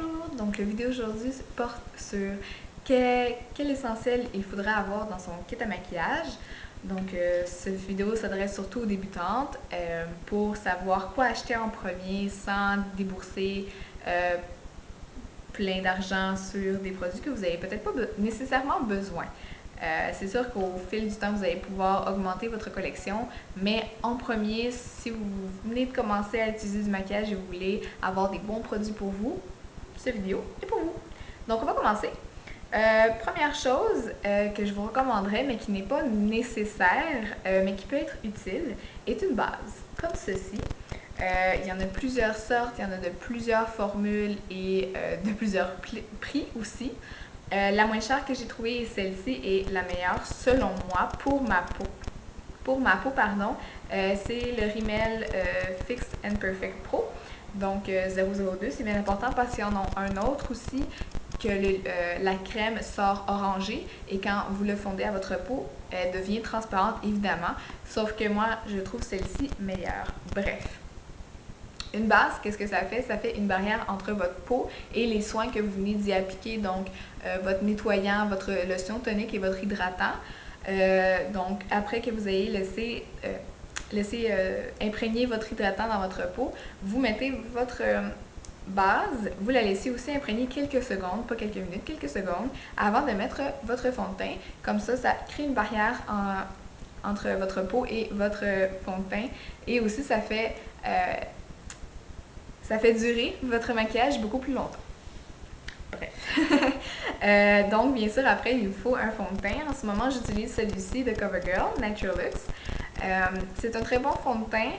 Bonjour, donc la vidéo aujourd'hui porte sur quel essentiel il faudrait avoir dans son kit à maquillage. Donc cette vidéo s'adresse surtout aux débutantes pour savoir quoi acheter en premier sans débourser euh, plein d'argent sur des produits que vous n'avez peut-être pas nécessairement besoin. C'est sûr qu'au fil du temps, vous allez pouvoir augmenter votre collection, mais en premier, si vous venez de commencer à utiliser du maquillage et vous voulez avoir des bons produits pour vous, cette vidéo est pour vous. Donc, on va commencer. Première chose que je vous recommanderais, mais qui n'est pas nécessaire, mais qui peut être utile, est une base, comme ceci. Il y en a plusieurs sortes, il y en a de plusieurs formules et de plusieurs prix aussi. La moins chère que j'ai trouvée est celle-ci et la meilleure selon moi pour ma peau. Pour ma peau, pardon, c'est le Rimmel Fix and Perfect Pro. Donc 002, c'est bien important parce qu'il y en a un autre aussi que la crème sort orangée et quand vous le fondez à votre peau, elle devient transparente évidemment. Sauf que moi, je trouve celle-ci meilleure. Bref. Une base, qu'est-ce que ça fait? Ça fait une barrière entre votre peau et les soins que vous venez d'y appliquer, donc votre nettoyant, votre lotion tonique et votre hydratant. Donc, après que vous ayez laissé imprégner votre hydratant dans votre peau, vous mettez votre base, vous la laissez aussi imprégner quelques secondes, pas quelques minutes, quelques secondes, avant de mettre votre fond de teint. Comme ça crée une barrière entre votre peau et votre fond de teint. Et aussi, ça fait durer votre maquillage beaucoup plus longtemps. Bref. Donc, bien sûr, après, il vous faut un fond de teint. En ce moment, j'utilise celui-ci de CoverGirl, Naturalux. C'est un très bon fond de teint.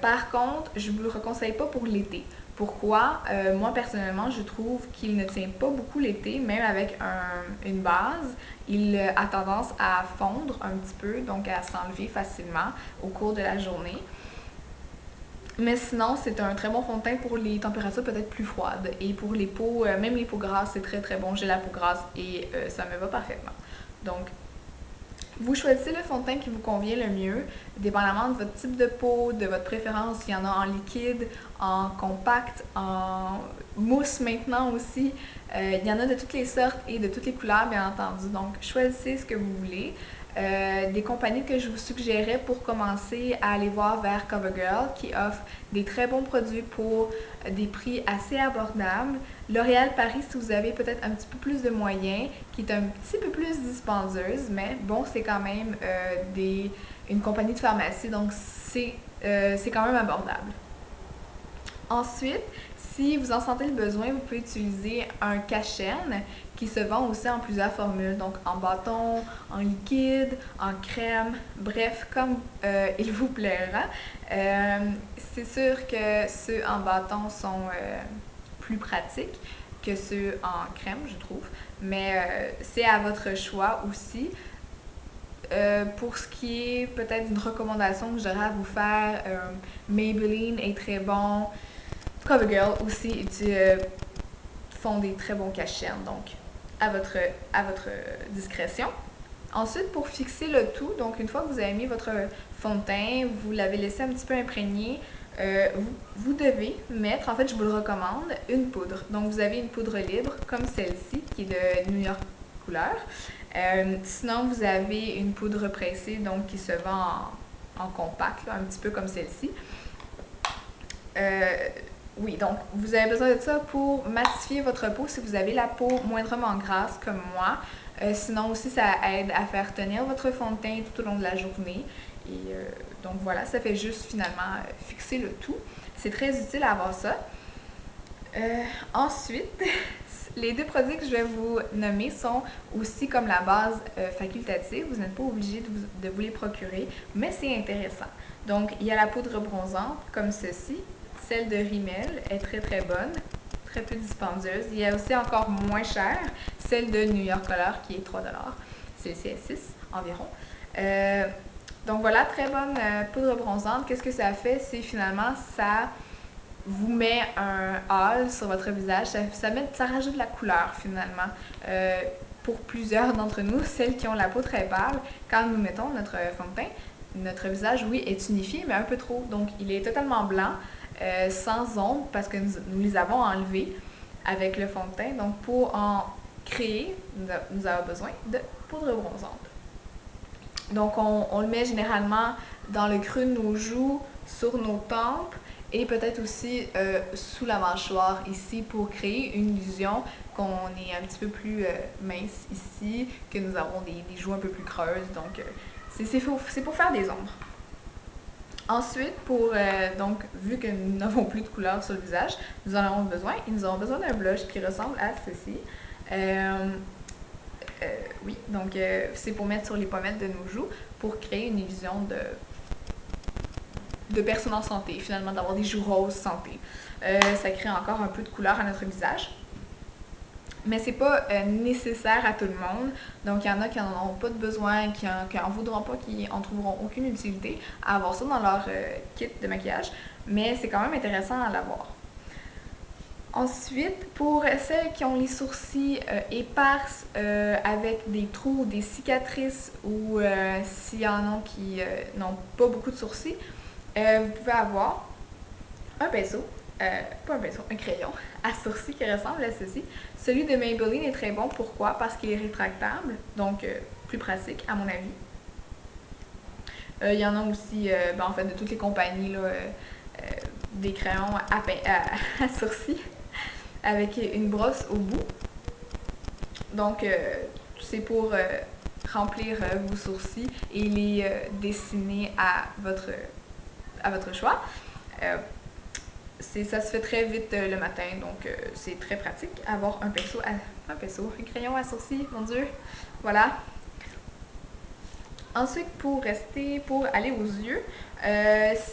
Par contre, je ne vous le reconseille pas pour l'été. Pourquoi? Moi, personnellement, je trouve qu'il ne tient pas beaucoup l'été, même avec une base. Il a tendance à fondre un petit peu, donc à s'enlever facilement au cours de la journée. Mais sinon, c'est un très bon fond de teint pour les températures peut-être plus froides. Et pour les peaux, même les peaux grasses, c'est très très bon. J'ai la peau grasse et ça me va parfaitement. Donc, vous choisissez le fond de teint qui vous convient le mieux, dépendamment de votre type de peau, de votre préférence. Il y en a en liquide, en compact, en mousse maintenant aussi. Il y en a de toutes les sortes et de toutes les couleurs, bien entendu. Donc, choisissez ce que vous voulez. Des compagnies que je vous suggérais pour commencer à aller voir vers CoverGirl qui offre des très bons produits pour des prix assez abordables. L'Oréal Paris si vous avez peut-être un petit peu plus de moyens, qui est un petit peu plus dispendieuse, mais bon, c'est quand même une compagnie de pharmacie, donc c'est quand même abordable. Ensuite, si vous en sentez le besoin, vous pouvez utiliser un cache-chaîne qui se vend aussi en plusieurs formules, donc en bâton, en liquide, en crème, bref, comme il vous plaira. C'est sûr que ceux en bâton sont plus pratiques que ceux en crème, je trouve, mais c'est à votre choix aussi. Pour ce qui est peut-être d'une recommandation que j'aurais à vous faire, Maybelline est très bon. CoverGirl aussi font des très bons cache-chaînes, donc à votre discrétion. Ensuite, pour fixer le tout, donc une fois que vous avez mis votre fond de teint, vous l'avez laissé un petit peu imprégné, vous devez mettre, en fait je vous le recommande, une poudre. Donc vous avez une poudre libre comme celle-ci qui est de New York couleur. Sinon vous avez une poudre pressée donc qui se vend en compact, là, un petit peu comme celle-ci. Euh, oui, donc vous avez besoin de ça pour massifier votre peau si vous avez la peau moindrement grasse comme moi. Sinon aussi, ça aide à faire tenir votre fond de teint tout au long de la journée. Et donc voilà, ça fait juste finalement fixer le tout. C'est très utile à avoir ça. Ensuite, les deux produits que je vais vous nommer sont aussi comme la base facultative. Vous n'êtes pas obligé de vous les procurer, mais c'est intéressant. Donc, il y a la poudre bronzante comme ceci. Celle de Rimmel est très très bonne, très peu dispendieuse. Il y a aussi encore moins cher, celle de New York Color qui est 3 $. Celle-ci est 6 environ. Euh, donc voilà, très bonne poudre bronzante. Qu'est-ce que ça fait? C'est finalement ça vous met un hâle sur votre visage. Ça rajoute de la couleur finalement. Pour plusieurs d'entre nous, celles qui ont la peau très pâle, quand nous mettons notre fond de teint, notre visage, oui, est unifié, mais un peu trop. Donc, il est totalement blanc, sans ombre, parce que nous les avons enlevés. avec le fond de teint. Donc pour en créer, nous avons besoin de poudre bronzante. Donc on le met généralement dans le creux de nos joues, sur nos tempes et peut-être aussi sous la mâchoire ici pour créer une illusion qu'on est un petit peu plus mince ici, que nous avons des joues un peu plus creuses. Donc c'est pour faire des ombres. Ensuite, donc, vu que nous n'avons plus de couleur sur le visage, nous en avons besoin et nous avons besoin d'un blush qui ressemble à ceci. Oui, donc c'est pour mettre sur les pommettes de nos joues pour créer une illusion de personne en santé, finalement, d'avoir des joues roses santé. Ça crée encore un peu de couleur à notre visage. Mais c'est pas nécessaire à tout le monde. Donc, il y en a qui n'en ont pas de besoin, qui en voudront pas, qui en trouveront aucune utilité à avoir ça dans leur kit de maquillage. Mais c'est quand même intéressant à l'avoir. Ensuite, pour celles qui ont les sourcils éparses avec des trous ou des cicatrices ou s'il y en a qui n'ont pas beaucoup de sourcils, vous pouvez avoir un pinceau, pas un pinceau, un crayon à sourcils qui ressemble à ceci. Celui de Maybelline est très bon. Pourquoi? Parce qu'il est rétractable, donc plus pratique à mon avis. Il y en a aussi, en fait, de toutes les compagnies, là, des crayons à sourcils avec une brosse au bout. Donc, c'est pour remplir vos sourcils et les dessiner à votre choix. Ça se fait très vite le matin, donc c'est très pratique avoir un crayon à sourcils, mon Dieu. Voilà. Ensuite, pour aller aux yeux,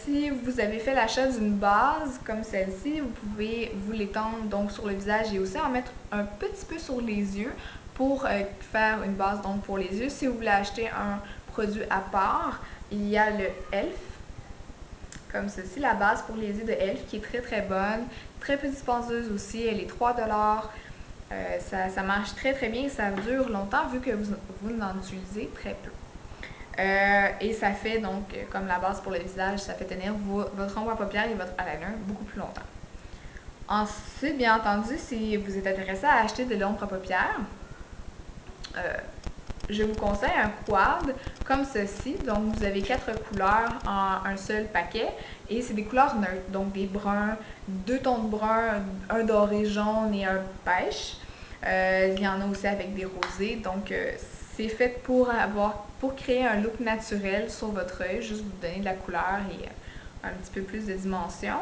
si vous avez fait l'achat d'une base comme celle-ci, vous pouvez vous l'étendre donc sur le visage et aussi en mettre un petit peu sur les yeux pour faire une base donc pour les yeux. Si vous voulez acheter un produit à part, il y a le e.l.f. comme ceci, la base pour les yeux de e.l.f. qui est très très bonne, très peu dispendieuse aussi, elle est 3$. Ça marche très très bien et ça dure longtemps vu que vous n'en utilisez très peu. Et ça fait donc, comme la base pour le visage, ça fait tenir votre ombre à paupières et votre eyeliner beaucoup plus longtemps. Ensuite, bien entendu, si vous êtes intéressé à acheter de l'ombre à paupières, je vous conseille un quad comme ceci. Donc, vous avez 4 couleurs en un seul paquet et c'est des couleurs neutres, donc des bruns, 2 tons de brun, un doré jaune et un pêche. Il y en a aussi avec des rosés, donc c'est fait pour créer un look naturel sur votre œil, juste vous donner de la couleur et un petit peu plus de dimension.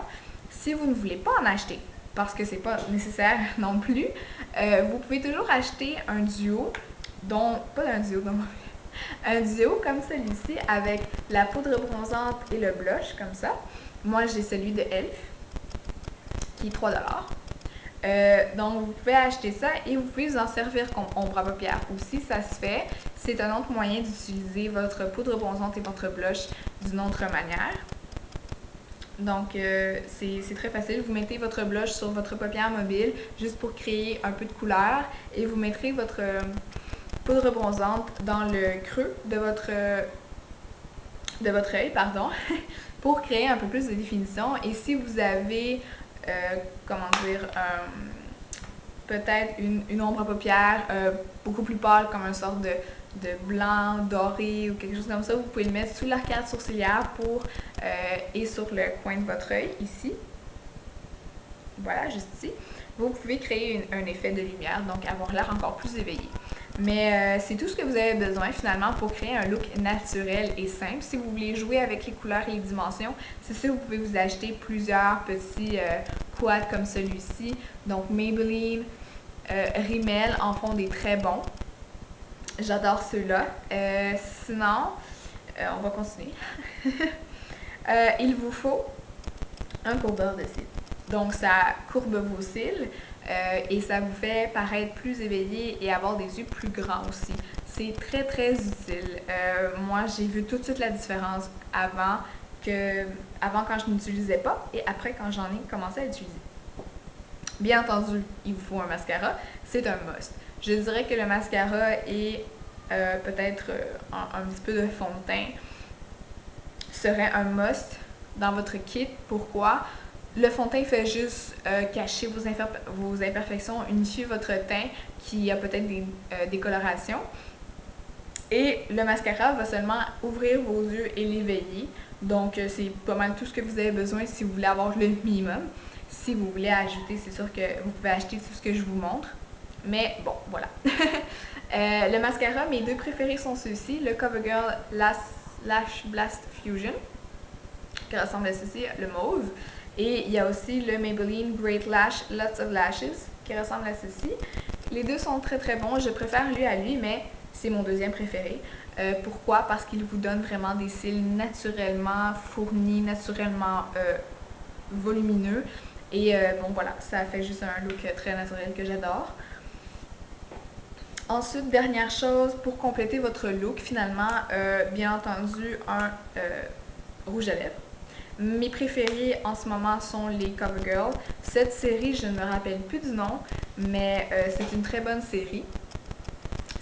Si vous ne voulez pas en acheter, parce que c'est pas nécessaire non plus, vous pouvez toujours acheter un duo, un duo comme celui-ci avec la poudre bronzante et le blush comme ça. Moi j'ai celui de e.l.f. qui est 3$. Donc, vous pouvez acheter ça et vous pouvez vous en servir comme ombre à paupières. Ou si ça se fait, c'est un autre moyen d'utiliser votre poudre bronzante et votre blush d'une autre manière. Donc, c'est très facile. Vous mettez votre blush sur votre paupière mobile juste pour créer un peu de couleur et vous mettrez votre poudre bronzante dans le creux de votre œil, pour créer un peu plus de définition. Et si vous avez peut-être une ombre à paupières beaucoup plus pâle, comme une sorte de blanc doré ou quelque chose comme ça, vous pouvez le mettre sous l'arcade sourcilière et sur le coin de votre œil, ici. Voilà, juste ici. Vous pouvez créer un effet de lumière, donc avoir l'air encore plus éveillé. Mais c'est tout ce que vous avez besoin finalement pour créer un look naturel et simple. Si vous voulez jouer avec les couleurs et les dimensions, c'est ça, vous pouvez vous acheter plusieurs petits quads comme celui-ci. Donc Maybelline, Rimmel en font des très bons. J'adore ceux-là. Sinon, on va continuer. Il vous faut un courbeur de cils. Donc ça courbe vos cils et ça vous fait paraître plus éveillé et avoir des yeux plus grands aussi. C'est très très utile. Moi j'ai vu tout de suite la différence avant quand je n'utilisais pas et après quand j'en ai commencé à l'utiliser. Bien entendu, il vous faut un mascara, c'est un must. Je dirais que le mascara et peut-être un petit peu de fond de teint serait un must dans votre kit. Pourquoi? Le fond de teint fait juste cacher vos imperfections, unifier votre teint qui a peut-être des décolorations. Et le mascara va seulement ouvrir vos yeux et l'éveiller. Donc, c'est pas mal tout ce que vous avez besoin si vous voulez avoir le minimum. Si vous voulez ajouter, c'est sûr que vous pouvez acheter tout ce que je vous montre. Mais bon, voilà. Le mascara, mes deux préférés sont ceux-ci. Le CoverGirl Lash Blast Fusion, qui ressemble à ceci, le mauve. Et il y a aussi le Maybelline Great Lash Lots of Lashes, qui ressemble à ceci. Les deux sont très très bons. Je préfère lui à lui, mais c'est mon deuxième préféré. Pourquoi? Parce qu'il vous donne vraiment des cils naturellement fournis, naturellement volumineux. Et bon voilà, ça fait juste un look très naturel que j'adore. Ensuite, dernière chose, pour compléter votre look, finalement, bien entendu, un rouge à lèvres. Mes préférés en ce moment sont les CoverGirl. Cette série, je ne me rappelle plus du nom, mais c'est une très bonne série.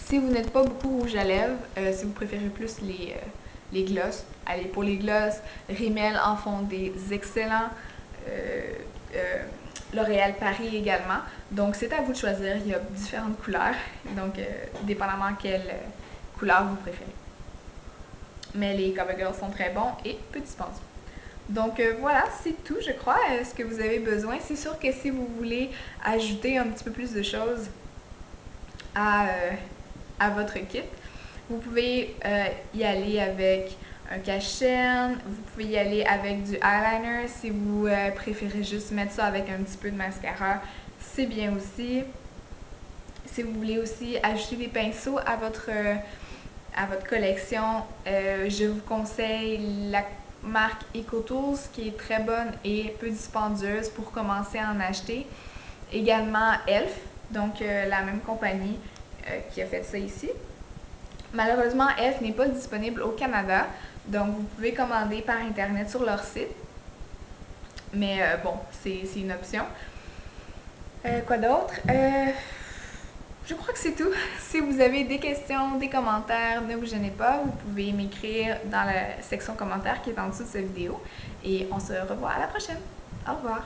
Si vous n'êtes pas beaucoup rouge à lèvres, si vous préférez plus les gloss, allez pour les gloss. Rimmel en font des excellents. L'Oréal Paris également. Donc c'est à vous de choisir. Il y a différentes couleurs. Donc dépendamment quelle couleur vous préférez. Mais les CoverGirl sont très bons et peu dispendieux. Donc voilà, c'est tout, je crois, ce que vous avez besoin. C'est sûr que si vous voulez ajouter un petit peu plus de choses à votre kit, vous pouvez y aller avec un cache-chaîne, vous pouvez y aller avec du eyeliner si vous préférez juste mettre ça avec un petit peu de mascara, c'est bien aussi. Si vous voulez aussi ajouter des pinceaux à votre collection, je vous conseille la marque EcoTools qui est très bonne et peu dispendieuse pour commencer à en acheter. Également Elf, donc la même compagnie qui a fait ça ici. Malheureusement, Elf n'est pas disponible au Canada, donc vous pouvez commander par internet sur leur site. Mais bon, c'est une option. Quoi d'autre? Je crois que c'est tout. Si vous avez des questions, des commentaires, ne vous gênez pas. Vous pouvez m'écrire dans la section commentaires qui est en dessous de cette vidéo. Et on se revoit à la prochaine. Au revoir.